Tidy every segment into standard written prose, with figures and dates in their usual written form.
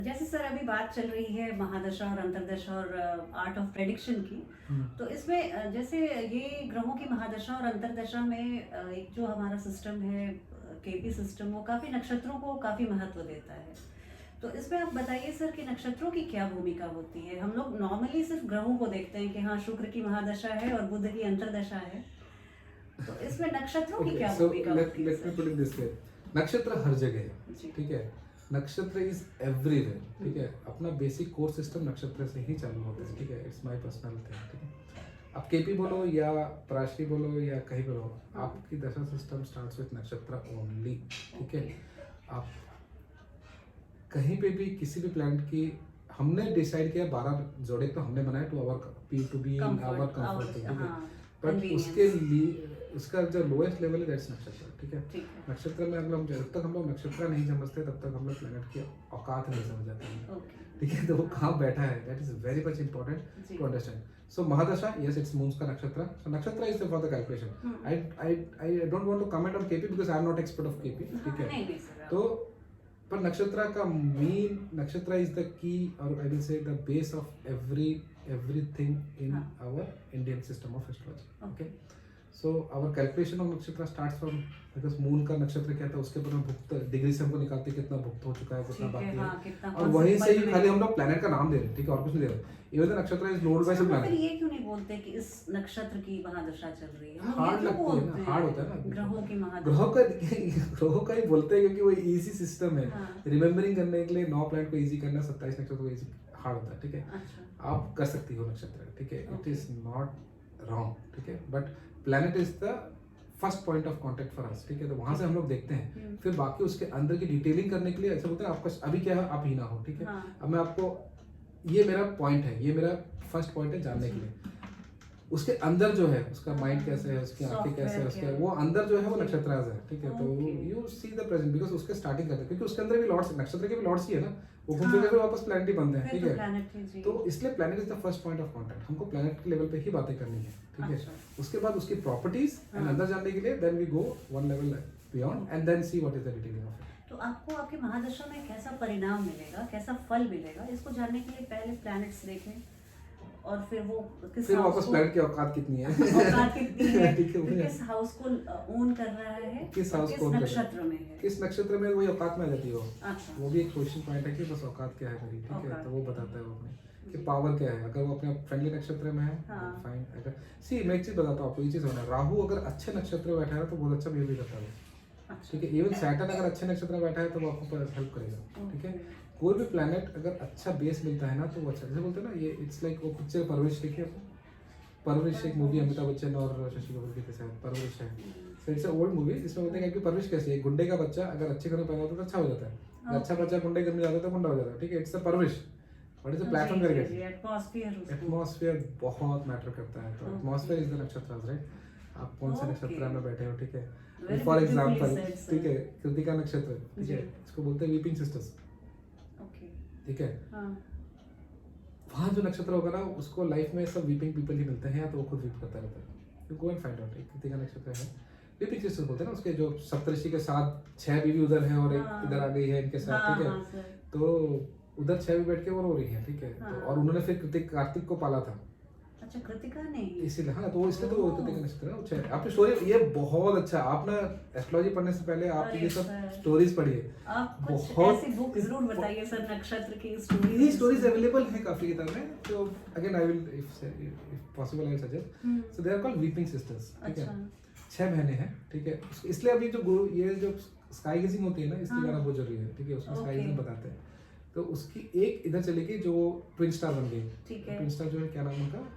जैसे सर अभी बात चल रही है महादशा और अंतर्दशा और आर्ट ऑफ प्रेडिक्शन की। तो इसमें जैसे ये ग्रहों की महादशा और अंतर्दशा में एक जो हमारा सिस्टम है केपी सिस्टम, वो काफी नक्षत्रों को काफी महत्व देता है। तो इसमें आप बताइए सर कि नक्षत्रों की क्या भूमिका होती है। हम लोग नॉर्मली सिर्फ ग्रहों को देखते हैं कि हाँ शुक्र की महादशा है और बुध की अंतर्दशा है, तो इसमें नक्षत्रों की Okay, क्या so भूमिका होती है let me sir? put it this way. नक्षत्र हर जगह है, जी। ठीक है। नक्षत्र इज एवरीवेयर, ठीक है। अपना बेसिक कोर सिस्टम नक्षत्र से ही चालू होता है, ठीक है। इट्स माय पर्सनल थिंग, ठीक है। आप केपी बोलो या पराशरी बोलो या कहीं बोलो, आपकी दशा सिस्टम स्टार्ट्स विद नक्षत्र ओनली, ठीक है। आप कहीं पे भी किसी भी प्लैनेट की हमने डिसाइड किया 12 जोड़े तो हमने बनाए to be in our comfort, ठीक है। बट उसके लिए उसका जो लोएस्ट लेवल है दैट्स नक्षत्र, ठीक है। नक्षत्र में हम लोग जब तक हम लोग नक्षत्र नहीं समझते तब तक हम लोग प्लैनेट की औकात नहीं समझ जाते हैं, ठीक है। तो वो कहाँ बैठा है that is very much important to understand. So महादशा, यस इट्स मून्स का नक्षत्र, so nakshatra is for the calculation. I don't want to comment on KP because I am not expert of KP, ठीक है। तो पर नक्षत्र का मेन, नक्षत्र इज द की और I will say the base of everything in our Indian system of astrology, okay. So our calculation of नक्षत्र starts from because moon का नक्षत्र क्या था उसके ऊपर हम भुक्त डिग्री से हमको निकालते कितना भुक्त हो चुका है, कितना बाकी है, और वहीं से ही खाली हम लोग प्लैनेट का नाम दे रहे हैं, ठीक है, और कुछ नहीं दे रहे। Even the nakshatra is lord by some planet. फिर ये क्यों नहीं बोलते कि इस नक्षत्र की महादशा चल रही है? हार्ड लगती है ना, हार्ड होता है ना ग्रहों की महादशा। ग्रहों का ही बोलते हैं क्योंकि वो इजी सिस्टम है। रिमेम्बरिंग करने के लिए 9 प्लैनेट को इजी करना, 27 नक्षत्र को इजी हार्ड होता है, ठीक है। आप कर सकती हो नक्षत्र, ठीक है, इट इज नॉट रॉन्ग, ठीक है। But planet is the first point of contact for us, ठीक है। तो वहां से हम लोग देखते हैं, फिर बाकी उसके अंदर की डिटेलिंग करने के लिए ऐसा होता है आपका अभी क्या है आप ही ना हो, ठीक है। अब मैं आपको, ये मेरा पॉइंट है, ये मेरा फर्स्ट पॉइंट है जानने के लिए उसके अंदर जो है उसका माइंड कैसे है, उसकी आंखें कैसे है, उसके वो अंदर जो है वो नक्षत्राज है, ठीक है। तो you see the present because उसके स्टार्टिंग करते हैं क्योंकि उसके अंदर भी लॉर्ड्स, नक्षत्र के भी लॉर्ड्स ही है ना, वो घूम फिर के वापस प्लैनेट ही बनते हैं, ठीक है। तो इसलिए planet is the first point of contact. हमको प्लैनेट के लेवल पे ही बातें करनी है, ठीक है। उसके बाद उसकी प्रॉपर्टीज एंड अंदर जानने के लिए then we go one level beyond and then see what is the detailing of it. तो आपको आपके महादशा में कैसा परिणाम मिलेगा, कैसा फल मिलेगा, इसको जानने के लिए पहले प्लैनेट्स देखें और फिर वो फिर वापस प्लैनेट की औकात कितनी है, औकात कितनी है, किस हाउस को ओन कर रहा है, किस हाउस को नक्षत्र में है, किस नक्षत्र में वही औकात में आ जाती है वो। अच्छा। वो भी एक क्वेश्चन पॉइंट है कि बस औकात क्या है मेरी, ठीक है। तो वो बताता है वो अपने कि पावर क्या है। अगर वो अपने फ्रेंडली नक्षत्र में है फाइन। अगर सी मैं एक चीज बताता हूँ आपको, ये चीज होना, राहु अगर अच्छे नक्षत्र में बैठा है तो बहुत अच्छा बिहेव करता है, ठीक है। इवन सैटर्न अगर अच्छे नक्षत्र में बैठा है तो वो आपको हेल्प करेगा, ठीक है। कोई भी प्लैनेट अगर अच्छा बेस मिलता है ना तो वो अच्छा, जैसे बोलते हैं ना, ये इट्स लाइक वो पिक्चर परवरिश देखिए आपको, परवरिश एक मूवी अमिताभ बच्चन और शशि कपूर की थी, परवरिश है। So it's a old movie जिसमें बोलते हैं कि परवरिश कैसे है, गुंडे का बच्चा अगर अच्छे घर में पैदा होता है तो अच्छा हो जाता है, अच्छा बच्चा गुंडे घर में जाता है तो गुंडा हो जाता है, ठीक है। इट्स अ परवरिश। व्हाट इज द प्लेटफॉर्म करके एटमॉस्फेयर बहुत मैटर करता है। तो एटमॉस्फेयर इज द नक्षत्र, राइट। आप कौन से नक्षत्र में बैठे हो, ठीक है। फॉर एग्जांपल, ठीक है, कृतिका नक्षत्र, ठीक है, इसको बोलते हैं वीपिंग सिस्टर्स, ठीक है। वहाँ जो नक्षत्र होगा ना उसको लाइफ में सब वीपिंग पीपल ही मिलते हैं, या तो वो खुद वीप करता रहता है। You go and find out, Kritika नक्षत्र है वीपिंग सिस्टर्स बोलते हैं ना। उसके जो सप्तऋषि के साथ 6 बीवी उधर है और एक इधर आ गई है इनके साथ, ठीक है। तो उधर 6 भी बैठ के वो रो रही है, ठीक है। तो और उन्होंने फिर कार्तिक को पाला था। अच्छा, कृतिका ने इसीलिए, हाँ, तो इसलिए तो कृतिका नक्षत्र है। अच्छा, आपकी स्टोरी ये बहुत अच्छा, आप ना एस्ट्रोलॉजी पढ़ने से पहले आप ये सब स्टोरीज पढ़िए। आप कुछ ऐसी बुक जरूर बताइए सर, नक्षत्र की स्टोरीज। ये स्टोरीज अवेलेबल है काफी किताब में। तो again I will if possible I will suggest. So they are called weeping sisters, ठीक है। 6 बहनें हैं, ठीक है। इसलिए अभी जो गुरु ये जो स्काई गेजिंग होती है ना, इसकी गाना बहुत जरूरी है, ठीक है। उसमें स्काई गेजिंग बताते हैं। तो उसकी एक इधर चली गई जो ट्विन स्टार बन गई, ठीक है। ट्विन स्टार जो है क्या नाम उनका,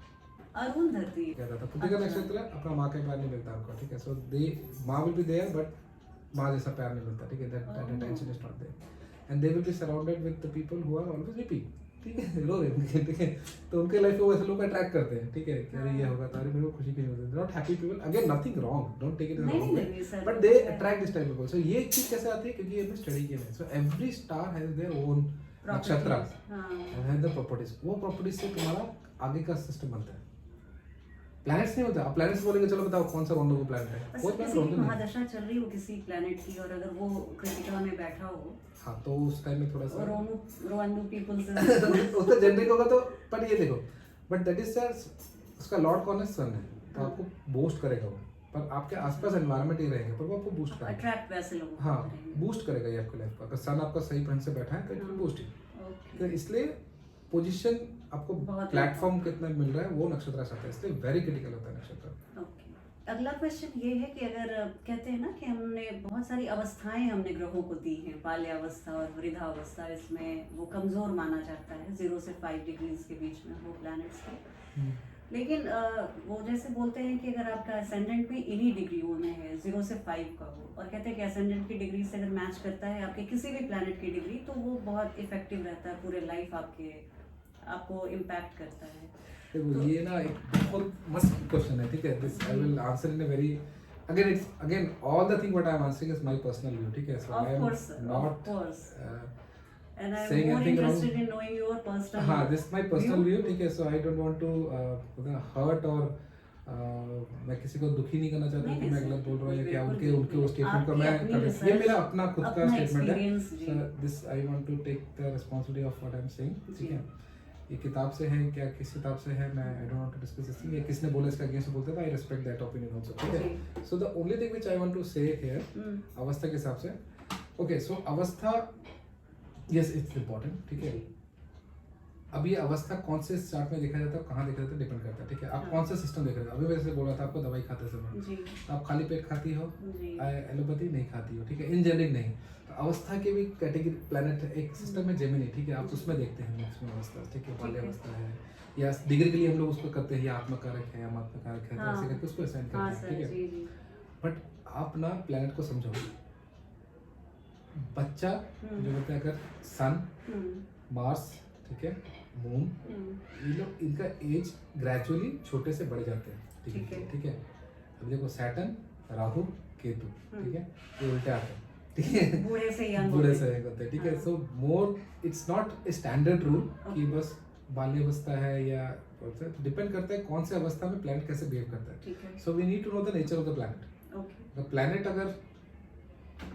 अरुंधति कहता था। कृतिका नक्षत्र अपना माँ का प्यार नहीं मिलता उनको, ठीक है। सो दे माँ विल बी देयर बट माँ जैसा प्यार नहीं मिलता, ठीक है। That attention is not there and they will be surrounded with the people who are always weeping, ठीक है, रो रहे, ठीक है। तो उनके लाइफ में वो ऐसे लोग अट्रैक्ट करते हैं, ठीक है। कि अरे ये होगा तो अरे मेरे को खुशी क्यों नहीं होती, not happy people. Again nothing wrong, don't take it as wrong way, but they attract this type of people. So ये चीज कैसे आती है क्योंकि ये स्टडी किया है। So every star has their own नक्षत्र एंड द प्रॉपर्टीज। वो प्रॉपर्टीज से तुम्हारा आगे का सिस्टम बनता है, प्लैनेट्स नहीं होता, आप प्लैनेट्स बोलेंगे चलो बताओ कौन सा रोंडो प्लैनेट है, बस कोई प्लैनेट किसी रोंडो की नहीं है। महादशा चल रही हो किसी प्लेनेट की और अगर वो कृतिका में बैठा हो हाँ तो उस टाइम में थोड़ा सा और रोवांडू पीपल से वो तो जनरिक होगा तो, पर ये देखो, बट दैट इज उसका लॉर्ड कौन है, सन है, तो हाँ। आपको बूस्ट करेगा वो, पर आपके आसपास एनवायरनमेंट ही रहेगा पर वो आपको बूस्ट करेगा। अट्रैक्ट वैसे लोगों को हाँ करेंगे। बूस्ट करेगा ये आपकी लाइफ को, अगर सन आपका सही पॉइंट से बैठा है तो इट विल हाँ। Boost you. ओके। तो इसलिए पोजीशन आपको बहुत प्लेटफॉर्म कितना मिल रहा है वो नक्षत्र से आता है, इसलिए वेरी क्रिटिकल होता है नक्षत्र। ओके। अगला क्वेश्चन ये है कि अगर कहते हैं ना कि हमने बहुत सारी अवस्थाएं हमने ग्रहों को दी हैं, बाल्यावस्था और वृद्धावस्था, इसमें वो कमज़ोर माना जाता है 0 से 5 डिग्रीज के बीच में वो प्लैनेट्स के। लेकिन वो जैसे बोलते हैं कि अगर आपका असेंडेंट भी इन्हीं डिग्रियों में है 0 से 5 का हो, और कहते हैं कि असेंडेंट की डिग्री से अगर मैच करता है आपके किसी भी प्लैनेट की डिग्री तो वो बहुत इफेक्टिव रहता है, पूरे लाइफ आपको इम्पैक्ट करता है। देखो ये ना एक बहुत मस्त क्वेश्चन है, ठीक है, this I will answer in a very, again it's again all the thing what I am answering is my personal view, ठीक है, so I am not And I'm saying more anything wrong. interested in knowing your personal हाँ this my personal view. View, ठीक है, so I don't want to hurt और मैं किसी को दुखी नहीं करना चाहता नहीं, कि मैं नहीं, गलत बोल रहा हूँ या क्या बिल्कुल, उनके उस स्टेटमेंट को आपकी मैं अपनी ये research, मेरा अपना खुद का अपना स्टेटमेंट है, experience, जी। This I want to take the responsibility of what I am saying, ठीक है, ये किताब से है क्या किस किताब से है, मैं I don't want to discuss this thing, ये किसने बोला इसका अगेंस्ट बोलता था, I respect that opinion also, ठीक है। So the only thing which I want to say here अवस्था के हिसाब से, ओके, सो अवस्था यस इट्स इंपॉर्टेंट, ठीक है। अब ये अवस्था कौन से चार्ट में देखा जाता है, कहाँ देखा जाता है, डिपेंड करता है, ठीक है, आप कौन सा सिस्टम देख रहे हो। अभी वैसे बोल रहा था आपको दवाई खाते समय जी आप खाली पेट खाती हो, जी एलोपैथी नहीं खाती हो, ठीक है, इंजीनियरिंग नहीं, तो अवस्था के भी कैटेगरी प्लैनेट एक सिस्टम में जेमिनी, ठीक है, आप उसमें देखते हैं उसमें अवस्था, ठीक है, बाल्यावस्था है या डिग्री के लिए हम लोग उसको करते हैं या आत्मकारक है या मात्मकारक है, तो ऐसे करके उसको असाइन हाँ करते हैं, सर, ठीक है। जी जी बट आप ना प्लैनेट को समझो, बच्चा जो होता है अगर सन, मार्स, ठीक है, मून, ये लोग इनका एज ग्रेजुअली छोटे से बढ़ जाते हैं, ठीक है। ठीक है। अब देखो सैटर्न, राहु, केतु, ठीक है, ये उल्टे आते हैं, ठीक है, बूढ़े से यंग बूढ़े से एक होते हैं, ठीक है। So more it's not a standard rule कि बस बाल्यावस्था है या डिपेंड करता है कौन से अवस्था में प्लैनेट कैसे बिहेव करता है, ठीक है। So we need to know the nature of the planet. Okay the planet अगर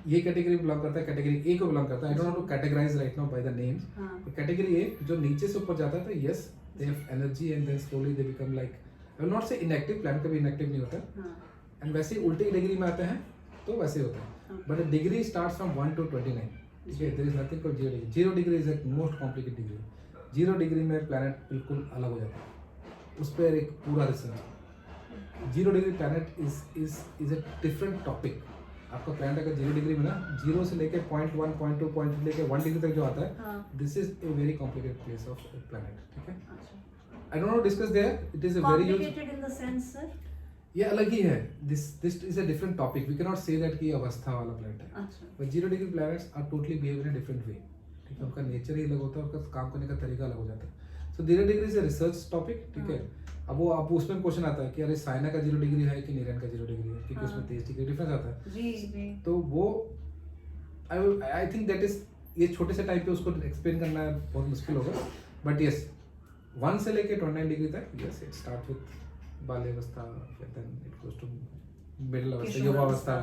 ये कैटेगरी बिलोंग करता है, कैटेगरी ए को बिलोंग करता है, I don't want to categorise right now by the names, हाँ तो कैटेगरी ए जो नीचे से ऊपर जाता है तो yes they have energy and then slowly they become like, I will not say inactive, planet कभी इनएक्टिव नहीं होता, हाँ एंड वैसे ही उल्टी डिग्री में आते हैं तो वैसे होता है, but degree starts from 1 to 29, ठीक है, there is nothing called 0 degree. 0 degree is the most complicated degree. 0 degree में प्लैनेट बिल्कुल अलग हो जाता है, उस पर एक पूरा research. 0 degree planet is a different topic. आपका प्लैनेट अगर 0 डिग्री में ना 0 से लेके 0.1 0.2 पॉइंट लेके 1 डिग्री तक जो आता है, हाँ this is a very complicated place of planet, ठीक है। अच्छा I don't know discuss there, it is a very huge, complicated in the sense sir, ये अलग ही है, this is a different topic, we can not say that कि अवस्था वाला प्लैनेट है, अच्छा but 0 degree planets are totally behave in a different way, ठीक है, उनका नेचर ही अलग होता है, उनका काम करने का तरीका अलग हो जाता है। सो 0 degree is a research topic, ठीक है। अब उसमें क्वेश्चन आता है कि अरे साइना का 0 डिग्री है कि नीरन का 0 डिग्री है, क्योंकि उसमें 23 डिग्री डिफरेंस आता है, जी जी तो वो आई थिंक दैट इज, ये छोटे से टाइप पे उसको एक्सप्लेन करना बहुत मुश्किल होगा, बट यस 1 से लेके 29 डिग्री तक, yes it start with balyavastha, then it goes to middle avastha, yuvavastha,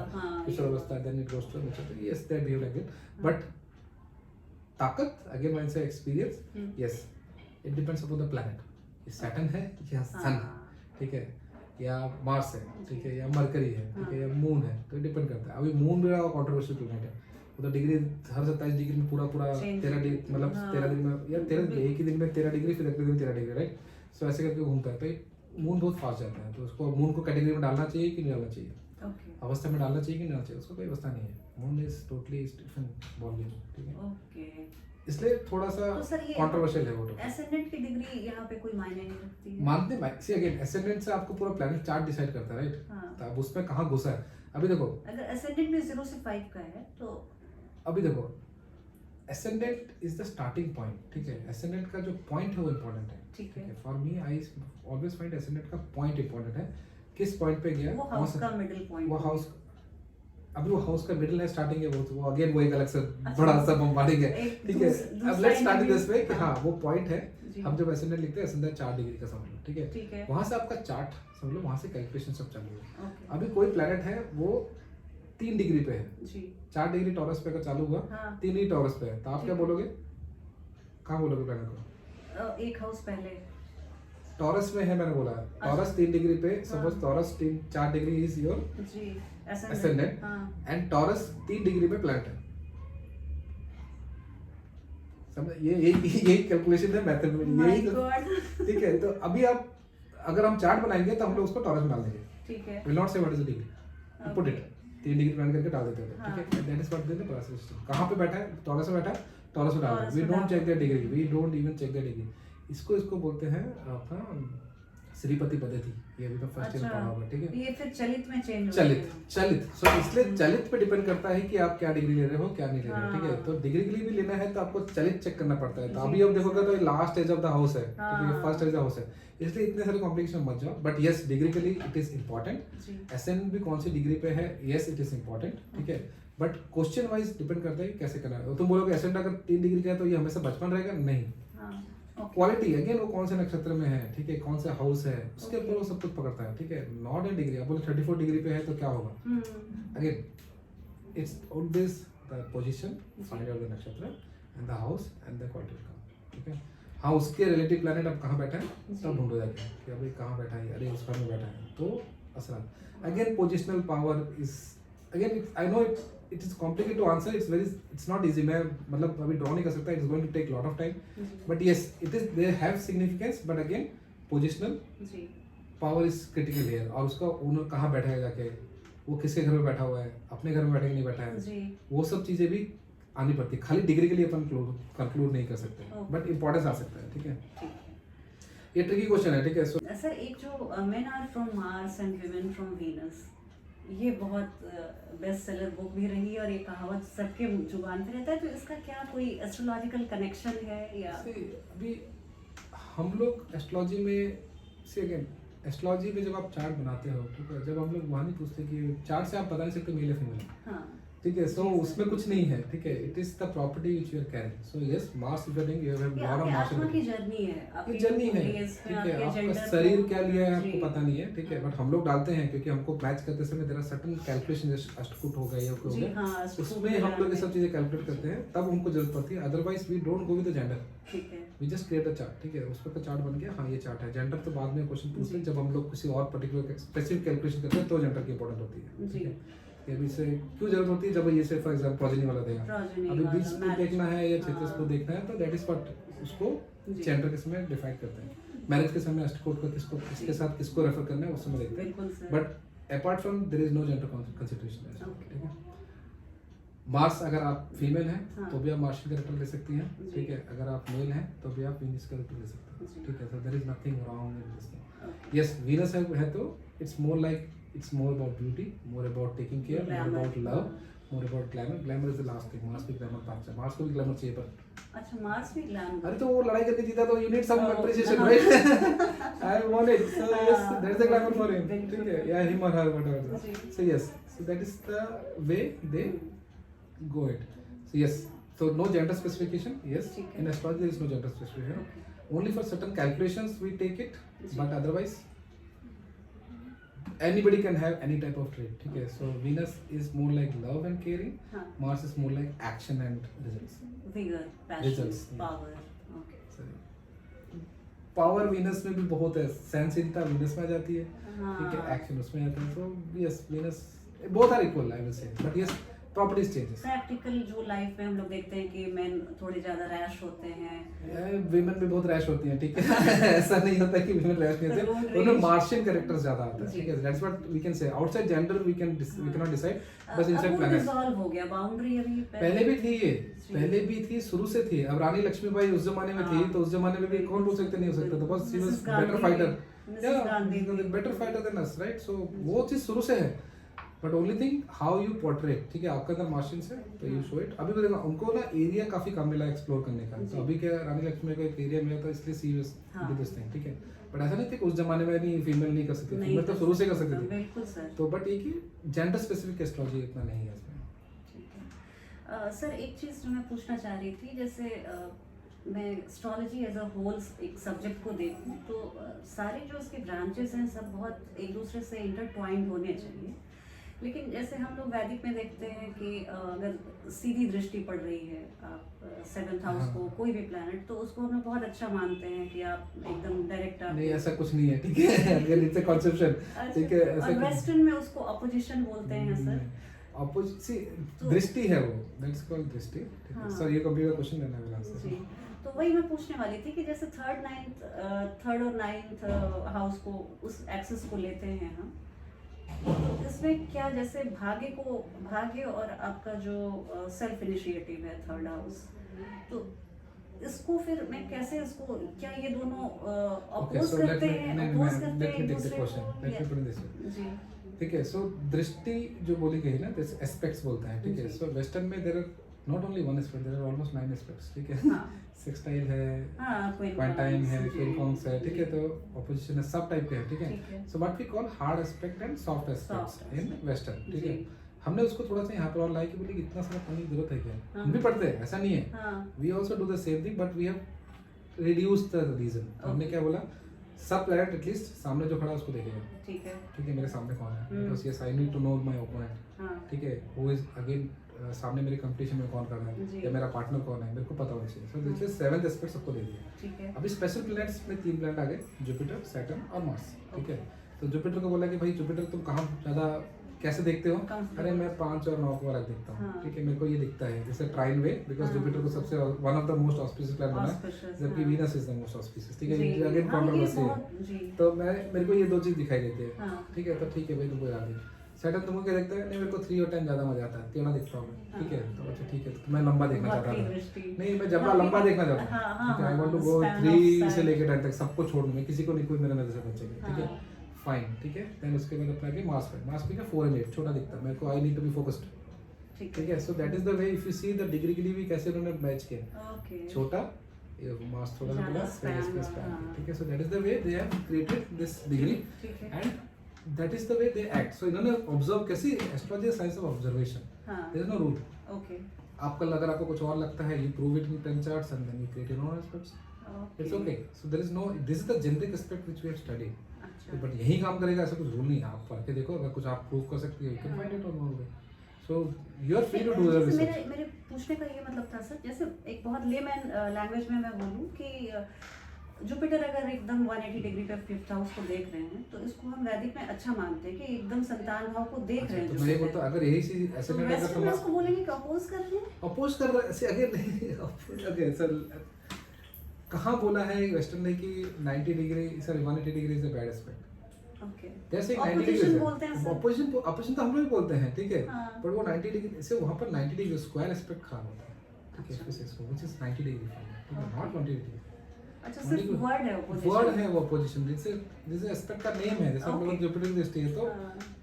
kishoravastha, then it goes to maturity, yes that behave like that, but ताकत again when say experience, yes it depends upon the planet, ये Saturn है या सन है, ठीक है, या Mars है, ठीक है, या मरकरी है, ठीक है, या मून है, तो डिपेंड करता है। अभी मून भी बड़ा कंट्रोवर्शियल प्लैनेट है, वो तो डिग्री हर 27 डिग्री में पूरा 13 डिग्री, मतलब 13 दिन में या 13 एक ही दिन में 13 डिग्री, फिर अगले दिन 13 डिग्री, राइट। सो ऐसे करके घूमता है, तो मून बहुत फास्ट जाता है, तो उसको मून को कैटेगरी में डालना चाहिए कि नहीं डालना चाहिए, अवस्था में डालना चाहिए कि नहीं डालना चाहिए, उसको कोई अवस्था नहीं है, moon is totally different volume, ठीक है, ओके। इसलिए थोड़ा सा तो सर ये कंट्रोवर्शियल है वो टॉपिक। एसेंडेंट की डिग्री यहाँ पे कोई मायने नहीं रखती है, मानते हैं सी अगेन एसेंडेंट से आपको पूरा प्लैनेट चार्ट डिसाइड करता है, राइट, हाँ तो अब उसमें कहाँ घुसा है। अभी देखो अगर एसेंडेंट में 0 से 5 का है तो अभी देखो ascendant is the starting point, ठीक है, एसेंडेंट का जो पॉइंट है वो इम्पोर्टेंट है, ठीक है, for me I always find ascendant का पॉइंट इम्पोर्टेंट है, किस पॉइंट पे गया, वो कौन हाउस सा का मिडिल पॉइंट, वो हाउस, अभी वो हाउस का मिडिल है, स्टार्टिंग है, वो अगेन वो एक अलग से बड़ा सा बम्बार्डिंग है, ठीक है। अब लेट्स स्टार्ट दिस वे कि हाँ वो पॉइंट है, हम जब एसेंडेंट लिखते हैं एसेंडेंट 4 डिग्री का समझ लो, ठीक है। वहां से आपका चार्ट समझ लो, वहां से कैलकुलेशन सब चालू है। अभी कोई प्लैनेट है वो 3 डिग्री पे है, 4 डिग्री टॉरस पे अगर चालू हुआ, 3 डिग्री टॉरस पे है, तो आप क्या बोलोगे, कहाँ बोलोगे प्लैनेट को? एक हाउस पहले टॉरस में है, मैंने बोला टॉरस 3 डिग्री पे, suppose taurus 4 degree is your ascendant and taurus 3 degree पे प्लैनेट है। समझ, ये कैलकुलेशन है, मेथड में यही, ठीक है। तो अभी आप अगर हम चार्ट बनाएंगे तो हम लोग उसको टॉरस में डाल देंगे, ठीक है। विल नॉट से what is the degree, put it 3 degree plan करके डाल देते हैं, ठीक है। That is what the process. कहां पे बैठा है, टॉरस में बैठा है, टॉरस में डाल दो। We don't check the degree, we don't even check the degree. इसको बोलते हैं अपना श्रीपति पद्धति, ये भी तो फर्स्ट ईयर पढ़ा होगा, ठीक है। ये फिर चलित में चेंज चलित सो इसलिए चलित पे डिपेंड करता है कि आप क्या डिग्री ले रहे हो, क्या नहीं ले रहे हो, ठीक है। तो डिग्री के लिए भी लेना है तो आपको चलित चेक करना पड़ता है। तो अभी आप देखोगे तो last edge of the house है, ठीक है, फर्स्ट एज ऑफ हाउस है, इसलिए इतने सारे कॉम्प्लिकेशन मत जाओ। बट यस, डिग्री के लिए इट इज इंपॉर्टेंट। एसेंडेंट भी कौन सी डिग्री पे है, यस इट इज इंपॉर्टेंट, ठीक है। बट क्वेश्चन वाइज डिपेंड करता है कैसे करना है। तुम बोलोगे एसेंडेंट अगर 3 डिग्री का है तो ये हमेशा बचपन रहेगा, नहीं। क्वालिटी अगेन वो कौन से नक्षत्र में है, ठीक है, कौन सा हाउस है, उसके ऊपर वो सब कुछ पकड़ता है, ठीक है। Not in degree. आप बोले 34 डिग्री पे है तो क्या होगा, again it's always the position, find out the nakshatra and the house and the quality का, ठीक है। हाँ, उसके रिलेटिव प्लैनेट अब कहाँ बैठा है तब ढूंढो जाके कि अभी कहाँ बैठा है, अरे उस घर में बैठा है तो असर। Again positional power is again, I know it is complicated to answer, it's not easy. मैं मतलब अभी ड्रॉ नहीं कर सकता, it's going to take lot of time, but yes it is, they have significance. But again positional power is critical here. और उसका owner कहाँ बैठा है जाके, वो किसके घर में बैठा हुआ है, अपने घर में बैठा है नहीं बैठा है, वो सब चीजें भी आनी पड़ती है। खाली डिग्री के लिए अपन कंक्लूड नहीं कर सकते, बट इंपॉर्टेंस आ सकता है, ठीक है। ये ट्रिकी क्वेश्चन है, ठीक है। सर एक जो men are from Mars and women from Venus, ये बहुत बेस्ट सेलर बुक भी रही है और ये कहावत सबके जुबान पे रहता है, तो इसका क्या कोई एस्ट्रोलॉजिकल कनेक्शन है या? अभी हम लोग एस्ट्रोलॉजी में से अगेन एस्ट्रोलॉजी में जब आप चार्ट बनाते हो, ठीक है, जब हम लोग वहाँ नहीं पूछते कि चार्ट से आप बता नहीं सकते मेल या फीमेल, हाँ, ठीक है। सो उसमें कुछ नहीं है, ठीक है। It is the property which you are carrying. So yes, Mars if you think you have lot of Mars, आत्मा की जर्नी है, आपकी जर्नी है, ठीक है। आपका शरीर क्या लिया है आपको पता नहीं है, ठीक है। बट हम लोग डालते हैं क्योंकि हमको मैच करते समय देयर आर सर्टेन कैलकुलेशन, जैसे अष्टकूट हो गया या हो गया, उसमें हम लोग ये सब चीजें कैलकुलेट करते हैं, तब हमको जरूरत पड़ती है। Otherwise we don't go with the gender, ठीक है। We just create a chart, ठीक है। उस पर चार्ट बन गया, हाँ ये चार्ट है। जेंडर तो बाद में क्वेश्चन पूछते हैं जब हम लोग किसी और पर्टिकुलर स्पेसिफिक कैलकुलेशन करते हैं, तो जेंडर की इंपॉर्टेंट होती है, ठीक है। अभी से क्यों जरूरत होती है, जब ये से फॉर एग्जांपल प्रोजेनी वाला देगा, अभी बीज को देखना है या क्षेत्र को देखना है, तो दैट इज व्हाट उसको जेंडर के समय डिफाइन करते हैं। मैरिज के समय अष्टकोट को किसको किसके साथ किसको रेफर करना है उस समय देखते हैं। But apart from there is no gender consideration, ठीक है। मार्स अगर आप फीमेल हैं तो भी आप मार्शियल कैरेक्टर ले सकती हैं, ठीक है। अगर आप मेल हैं तो भी आप वीनस कैरेक्टर ले सकते हैं, ठीक है। So there is nothing wrong in this. Yes, Venus है तो it's more like, it's more about beauty, more about taking care, more about love, more about glamour. Glamour is the last thing. Mars भी glamour part है, Mars को भी glamour चाहिए पर। अच्छा, Mars भी glamour। अरे तो वो लड़ाई करके जीता तो you need some appreciation, right? I want it. So yes, that's the glamour for him. ठीक है, yeah, him or her, whatever. So yes, so that is the way they go it. So yes, so no gender specification. Yes, in astrology there is no gender specification. Only for certain calculations we take it, but otherwise anybody can have any type of trait, ठीक है। So Venus is more like love and caring, Mars is more like action and results, vigor, passion, results, power, okay। Power Venus में भी बहुत है, sensitivity Venus में आ जाती है, ठीक है, एक्शन उसमें आता है। So yes, Venus both are equal, I will say, but yes, properties changes. Practical जो लाइफ में हम लोग देखते हैं कि मेन थोड़े ज्यादा रैश होते हैं, विमेन भी बहुत रैश होती हैं, ठीक है। ऐसा नहीं होता कि विमेन रैश नहीं होते, उनमें मार्शियन कैरेक्टर्स ज्यादा आता है, ठीक है। That's what we can say. Outside gender we can not decide, बस इनसाइड प्लैनेट रिजॉल्व हो गया। बाउंड्री अभी पहले भी थी, ये पहले भी थी, शुरू से थी। अब रानी लक्ष्मीबाई उस जमाने में थी, तो उस जमाने में भी कौन बोल सकते नहीं हो सकता था, बस she was better fighter, better fighter than us, right. So वो चीज शुरू से है। But only thing how you portrait, ठीक है, आपके अंदर मार्शियंस है तो यू शो इट। अभी भी देखो उनको ना एरिया काफी कम मिला एक्सप्लोर करने का, तो अभी क्या रानी लक्ष्मी को एक एरिया मिला था इसलिए सीरियस दिस थिंग, ठीक है। बट ऐसा नहीं था कि उस जमाने में नहीं फीमेल नहीं कर सकती, फीमेल तो शुरू से कर सकती थी। बिल्कुल सर। तो बट ये कि जेंडर स्पेसिफिक एस्ट्रोलॉजी इतना नहीं है इसमें। ठीक है सर, एक चीज़ जो मैं पूछना चाह रही थी, जैसे मैं एस्ट्रोलॉजी एज अ होल एक सब्जेक्ट को देखूं तो सारे जो उसके ब्रांचेस हैं सब बहुत एक दूसरे से इंटरट्वाइंड होने चाहिए, लेकिन जैसे हम लोग वैदिक में देखते हैं कि अगर सीधी दृष्टि पड़ रही है आप 7th हाउस को कोई भी प्लैनेट, तो उसको हम लोग बहुत अच्छा मानते हैं कि आप एकदम डायरेक्ट आप नहीं ऐसा कुछ नहीं है, ठीक है, अगर इट्स अ कंसेप्शन, ठीक है। ऐसा और वेस्टर्न में उसको अपोजिशन बोलते हैं सर। अपोजिट दृष्टि है वो, दैट्स कॉल्ड दृष्टि, ठीक है सर। ये कंप्लीट क्वेश्चन लेना है आंसर जी। तो वही मैं पूछने वाली थी कि जैसे थर्ड और नाइन्थ हाउस को उस एक्सिस को लेते हैं हम, तो इसमें क्या जैसे भाग्य और आपका जो सेल्फ इनिशिएटिव है थर्ड हाउस, तो इसको फिर मैं कैसे इसको, क्या ये दोनों अपोज करते हैं एक दूसरे को? जी ठीक है। सो दृष्टि जो बोली गई ना, दिस एस्पेक्ट्स बोलते हैं, ठीक है। सो वेस्टर्न में there are not only one aspect, there are almost 9 aspects, ठीक है। सेक्सटाइल है, क्वांटाइल है, क्विंकॉन्स है, ठीक है। तो ऑपोजिशन है, सब टाइप के हैं, ठीक है। So what we call hard aspect and soft aspects in western, ठीक है। हमने उसको थोड़ा सा यहाँ पर और लाइक बोली इतना सारा पढ़ने की जरूरत है क्या, हम भी पढ़ते हैं, ऐसा नहीं है। We also do the same thing but we have reduced the reason. हमने क्या बोला, सब प्लैनेट एटलीस्ट सामने जो खड़ा है उसको देखेगा, ठीक है, मेरे सामने कौन है, because yes I need to know my opponent, ठीक है, हु इज अगेन सामने मेरे कंपटीशन में कौन कर रहा है या मेरा पार्टनर कौन है, मेरे को पता होना चाहिए। So this is 7th aspect सबको दे दिया, ठीक है। अभी स्पेशल प्लैनेट्स में 3 प्लैनेट आ गए, जुपिटर, सैटर्न और मार्स, ठीक है। तो जुपिटर को बोला कि भाई जुपिटर तुम कहाँ ज्यादा कैसे देखते हो, अरे मैं 5 और 9 को अलग देखता हूँ, ठीक है, मेरे को ये दिखता है जैसे ट्राइन वे, बिकॉज जुपिटर को सबसे one of the most auspicious planet बना है, जबकि Venus is the most auspicious, ठीक है। अगेन कंट्रोवर्सी है, तो मेरे को ये दो चीज दिखाई देती है, ठीक है। तो ठीक है भाई, तुमको याद है। सैटर्न तुमको क्या देखता है, नहीं मेरे को 3 और 10 ज्यादा मजा आता है, क्यों ना देखता हूँ मैं, ठीक है। तो अच्छा ठीक है, तो मैं लंबा देखना चाहता था, नहीं मैं जब लंबा देखना चाहता हूँ, ठीक है। आई वांट टू गो 3 से लेकर 10 तक सबको छोड़ दूँ, मैं किसी को नहीं, कोई मेरे नजर से बचेगा, ठीक है, फाइन, ठीक है। देन उसके बाद अपना मार्स पे क्या 4 and 8 छोटा दिखता है, मेरे को I need to be focused, ठीक है। So that is the way, if you see the degree के लिए भी कैसे उन्होंने मैच किया, छोटा मार्स थोड़ा सा बड़ा स्पेस, ठीक है। So that is the way they have created this degree and that is the way they act. So इन्होंने ऑब्जर्व, कैसी astrology science of observation, there is no rule, okay. आपको अगर आपको कुछ और लगता है, you prove it in 10 charts and then you create your own aspects, it's okay. So there is no, this is the generic aspect which we have studied. But यही काम करेगा ऐसा कुछ रूल नहीं है, आप पढ़ के देखो, अगर कुछ आप प्रूव कर सकती है you can find it on way. So you are free to do the research. मेरे पूछने का ये मतलब था सर, जैसे एक बहुत लेमैन लैंग्वेज में मैं बोलूं कि जुपिटर अगर एकदम 180 डिग्री पे 5th हाउस को देख रहे हैं, तो इसको हम वैदिक में अच्छा मानते हैं कि एकदम संतान भाव को देख रहे हैं। तो मैं बोलता अगर यही चीज ऐसे तो वैसे हम इसको बोलेंगे कि अपोज कर रहे हैं, अपोज कर रहे हैं ऐसे, अगर नहीं अगर सर कहाँ बोला है वेस्टर्न ने कि 90 degree sorry 180 degree is a bad aspect, okay. जैसे 90 डिग्री बोलते हैं, अपोजिशन तो हम लोग भी बोलते हैं, ठीक है। पर वो 90 डिग्री से वहाँ पर 90 डिग्री स्क्वायर एस्पेक्ट खराब होता है, ठीक है, इसको व्हिच इज 90 डिग्री, ठीक है, नॉट 120 डिग्री। अच्छा सिर्फ वर्ड है अपोजिशन, वर्ड है वो अपोजिशन, जैसे एस्पेक्ट का नेम है, जैसे हम लोग जुपिटर की दृष्टि है, तो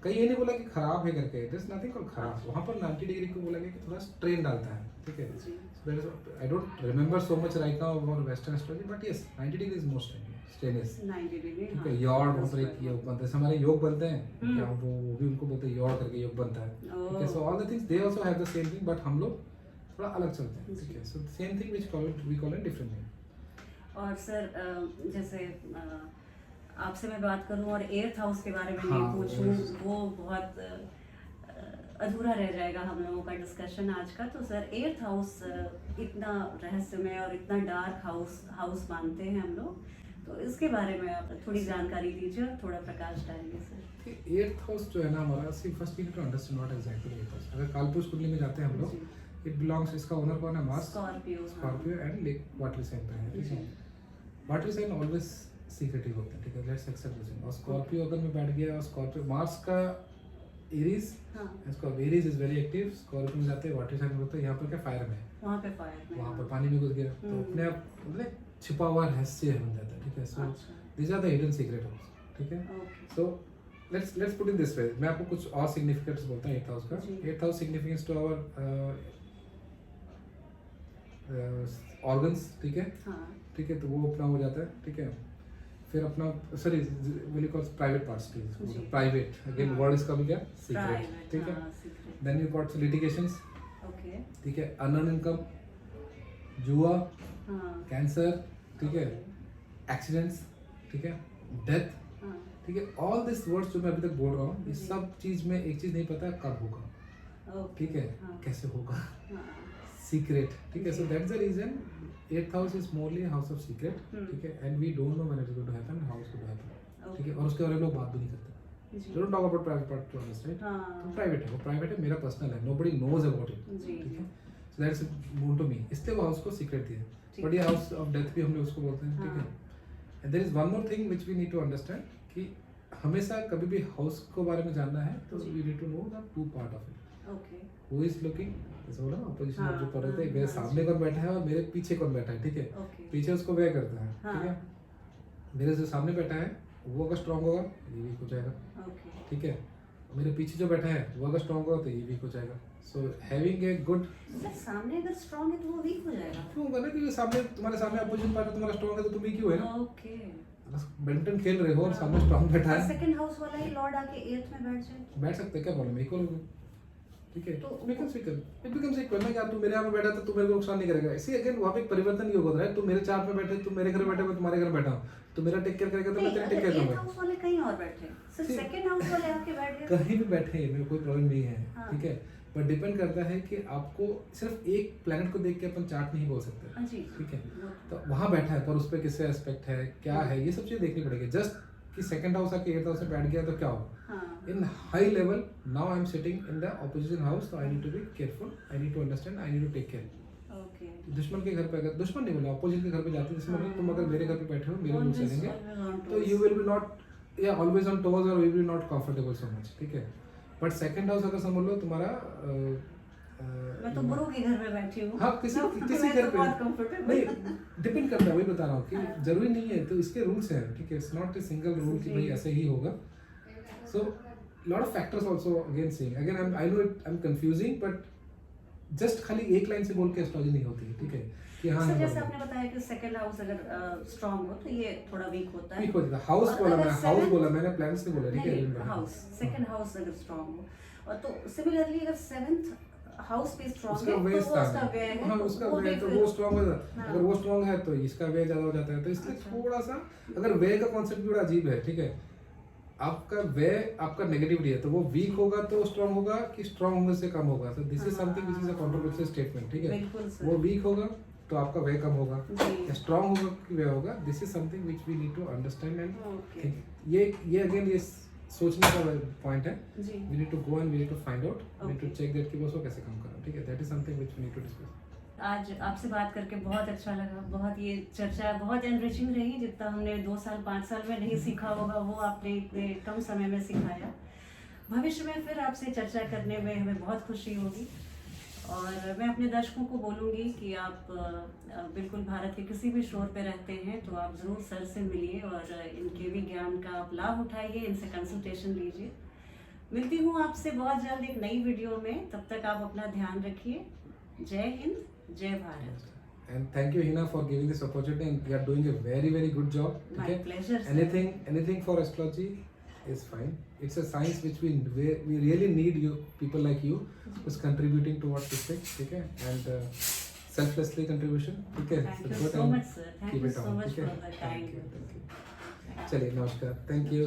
कहीं ये नहीं बोला कि खराब है करके, इट इज नथिंग कॉल्ड खराब। वहाँ पर 90 डिग्री को बोला गया कि थोड़ा स्ट्रेन डालता है, ठीक है। I don't remember so much right now about Western astrology, but yes, 90 degree is most strenuous. 90 degree, ठीक है। यॉड वहाँ पर एक योग बनता है, हमारे योग बनते हैं, क्या वो भी उनको बोलते हैं यॉड करके योग बनता है, ठीक है। So all the things they also have the same thing, but हम लोग थोड़ा अलग चलते हैं, ठीक है। So same thing which we call it different name. और सर जैसे आपसे मैं बात करूं और 8th हाउस के बारे में नहीं पूछूं, वो बहुत अधूरा रह जाएगा हम लोगों का डिस्कशन आज का। तो सर 8th हाउस इतना रहस्यमय और इतना डार्क हाउस मानते हैं हम लोग, तो इसके बारे में आप थोड़ी जानकारी दीजिए, थोड़ा प्रकाश डालिए सर। 8th हाउस जो है ना हमारा, see first we need to understand what exactly 8th house. अगर कालपुरुष कुंडली में जाते हैं हम लोग, इट बिलोंग्स, इसका ओनर कौन है, Mars, Scorpio and lake water sign पे है, ठीक है। वाटर साइन ऑलवेज सीक्रेटिव होते हैं, ठीक है, लेट्स एक्सेप्ट दिस। और स्कॉर्पियो अगर मैं बैठ गया, और स्कॉर्पियो मार्स का एरीज, इसका Aries is very active, Scorpio में जाते हैं, वाटर साइन होते हैं, यहाँ पर क्या फायर में, वहाँ पर पानी में घुस गया, तो अपने आप मतलब छिपा हुआ रहस्य बन जाता है, ठीक है। So this are the hidden secret house, ठीक है। सो let's put it this way. मैं आपको कुछ और सिग्निफिकेंस बोलता हूँ 8th हाउस का. जी. 8th house significance to our organs, ठीक है. हाँ. ठीक है, तो वो अपना हो जाता है, ठीक है. फिर अपना sorry will call private parts, जी. प्राइवेट अगेन हाँ. वर्ड इसका भी क्या सीक्रेट, Private, ठीक है. हाँ, secret. Then you got litigations, Okay. ठीक है. अनअर्न इनकम, जुआ, हाँ. कैंसर, ठीक है. Okay. एक्सीडेंट्स, ठीक है. डेथ, हाँ. ठीक है. ऑल दिस वर्ड्स जो मैं अभी तक बोल रहा हूँ, ये जी. सब चीज में एक चीज नहीं पता कब होगा, Okay. ठीक है. हाँ. कैसे होगा, हाँ. सीक्रेट, ठीक है. सो जी. That's the reason 8th house is morally house of secret, ठीक है. And we don't know when it is going to happen, how it's going to happen, ठीक है. और उसके बारे में लोग बात भी नहीं करते. जी. Don't talk about private part to us, right. हाँ. तो प्राइवेट है, वो प्राइवेट है, मेरा पर्सनल है, नोबडी नोज अबाउट इट, जी. ठीक है. So that's known to me, इसलिए वो हाउस को सीक्रेट दिया. ठीक बट ये हाउस ऑफ डेथ भी हम लोग उसको बोलते हैं, ठीक हाँ. है. And there is one more thing which we need to understand कि हमेशा कभी भी हाउस के बारे में जानना है तो जी. We need to know the two part of it. Okay. Who is looking, जैसे बोला अपोजिशन हाँ, ऑफ जो पढ़ रहे थे, हाँ, मेरे हाँ, सामने जी. कौन बैठा है और मेरे पीछे कौन बैठा है, ठीक है. Okay. पीछे उसको वे करता है, हाँ. ठीक है. मेरे जो सामने बैठा है वो अगर स्ट्रांग होगा ये वीक हो जाएगा, Okay. ठीक है. मेरे पीछे जो बैठा है वो अगर स्ट्रांग होगा तो ये वीक हो जाएगा. So having a good, sir, सामने अगर स्ट्रांग है तो वो वीक हो जाएगा. क्यों होगा ना, क्योंकि सामने तुम्हारे सामने अपोजिशन पार्टनर तुम्हारा स्ट्रांग है तो तुम वीक ही हो, है ना. Okay. बस बैडमिंटन खेल रहे हो और सामने स्ट्रांग बैठा है, सेकंड हाउस वाला ही लॉर्ड आके 8th में बैठ जाए. बैठ सकते हैं, क्या प्रॉब्लम है, इक्वल हो गए, ठीक है. तो becomes equal, it becomes equal ना. क्या तू मेरे यहाँ पे बैठा तो तू मेरे को नुकसान नहीं करेगा. इसी अगेन वहाँ पे एक परिवर्तन ही होगा, राइट. तू मेरे चार्ट में बैठे, तू मेरे घर में बैठे, मैं तुम्हारे घर में बैठा हूँ, तो मेरा टेक केयर करेगा तो मैं नहीं, तेरा अगर टेक केयर 8th करूंगा. हाउस वाले कहीं और बैठे, सिर्फ ठीक. सेकंड हाउस वाले आके बैठ गए. कहीं भी बैठे मेरे कोई प्रॉब्लम नहीं है, हाँ. ठीक है. बट डिपेंड करता है कि आपको सिर्फ एक प्लेनेट को देख के अपन चार्ट नहीं बोल सकते, हाँ जी. ठीक है. वो- तो वहाँ बैठा है पर उस पर किससे एस्पेक्ट है, क्या है, ये सब चीज़ देखनी पड़ेगी. जस्ट कि सेकंड हाउस आके 8th हाउस में बैठ गया तो क्या होगा. हाँ. In high level, now I am sitting in the opposition house, so I need to be careful. I need to understand. I need to take care. Okay. दुश्मन के घर पे, अगर दुश्मन नहीं बोला, अपोजिट के घर पे जाते हैं, जैसे मतलब तुम अगर मेरे घर पे बैठे हो, मेरे रूम Always- से लेंगे, always on तो toes. you will be not always on toes or you will be not comfortable so much, ठीक है. बट सेकंड हाउस अगर समझ लो तुम्हारा मैं तो गुरु के घर में बैठी हूँ. हाँ, किसी मैं घर तो पे बहुत comfortable नहीं, हूँ. डिपेंड करता है, वही बता रहा हूँ कि हाँ. जरूरी नहीं है, तो इसके रूल्स हैं, ठीक है. It's not a single rule कि जी. भाई ऐसे ही होगा. So lot of factors also again saying again, I know it, I am confusing, but just खाली एक लाइन से बोल के एस्ट्रोलॉजी नहीं होती है, ठीक है. कि हाँ सर, जैसे आपने बताया कि सेकंड हाउस अगर स्ट्रांग हो तो ये थोड़ा वीक होता है. वीक हो जाता है. हाउस और बोला अगर मैं, हाउस seventh- बोला मैंने, प्लैनेट्स नहीं बोला, ठीक है. नहीं, हाउस, सेकंड हाउस अगर स्ट्रांग हो, और तो सिमिलरली अगर 7th हाउस भी स्ट्रांग उसका है वे तो वो उसका स्थान वे है, है. हाँ तो उसका वो वे, भी तो फिर- वो स्ट्रांग हो जाता है. हाँ. अगर वो स्ट्रांग है तो इसका वे ज्यादा हो जाता है. तो इसलिए अच्छा. थोड़ा सा अगर वे का कॉन्सेप्ट भी बड़ा अजीब है, ठीक है. आपका वे आपका नेगेटिविटी है, तो वो वीक होगा तो स्ट्रांग होगा कि स्ट्रांग होने से कम होगा. तो this is something which is a controversial statement, ठीक है. बिल्कुल सर. वो वीक होगा तो आपका वे कम होगा, जी. या स्ट्रांग होगा कि वे होगा. This is something which we need to understand. And okay. ये अगेन ये सोचने का पॉइंट है. जी. We need to go and we need to find out, we need to Okay. Check that कि वो कैसे काम कर रहा है, ठीक है. That is something which we need to discuss. आज आपसे बात करके बहुत अच्छा लगा. बहुत ये चर्चा बहुत एनरिचिंग रही. जितना हमने 2 साल 5 साल में नहीं सीखा होगा वो आपने इतने कम समय में सिखाया. भविष्य में फिर आपसे चर्चा करने में हमें बहुत खुशी होगी. और मैं अपने दर्शकों को बोलूँगी कि आप बिल्कुल भारत के किसी भी शोर पे रहते हैं तो आप ज़रूर सर से मिलिए और इनके भी ज्ञान का आप लाभ उठाइए, इनसे कंसल्टेशन लीजिए. मिलती हूँ आपसे बहुत जल्द एक नई वीडियो में. तब तक आप अपना ध्यान रखिए. जय हिंद, जय Bharat. And thank you, Hina, for giving this opportunity, and you are doing a very, very good job. My Okay? pleasure, sir. Anything for astrology is fine. It's a science which we really need you, people like you, who's contributing towards this thing. Okay? And selflessly contribution. Okay? Thank you good so and much, sir. Thank keep you it so on. much Okay? for the kind. Thank you. चलिए, नमस्कार. Thank you.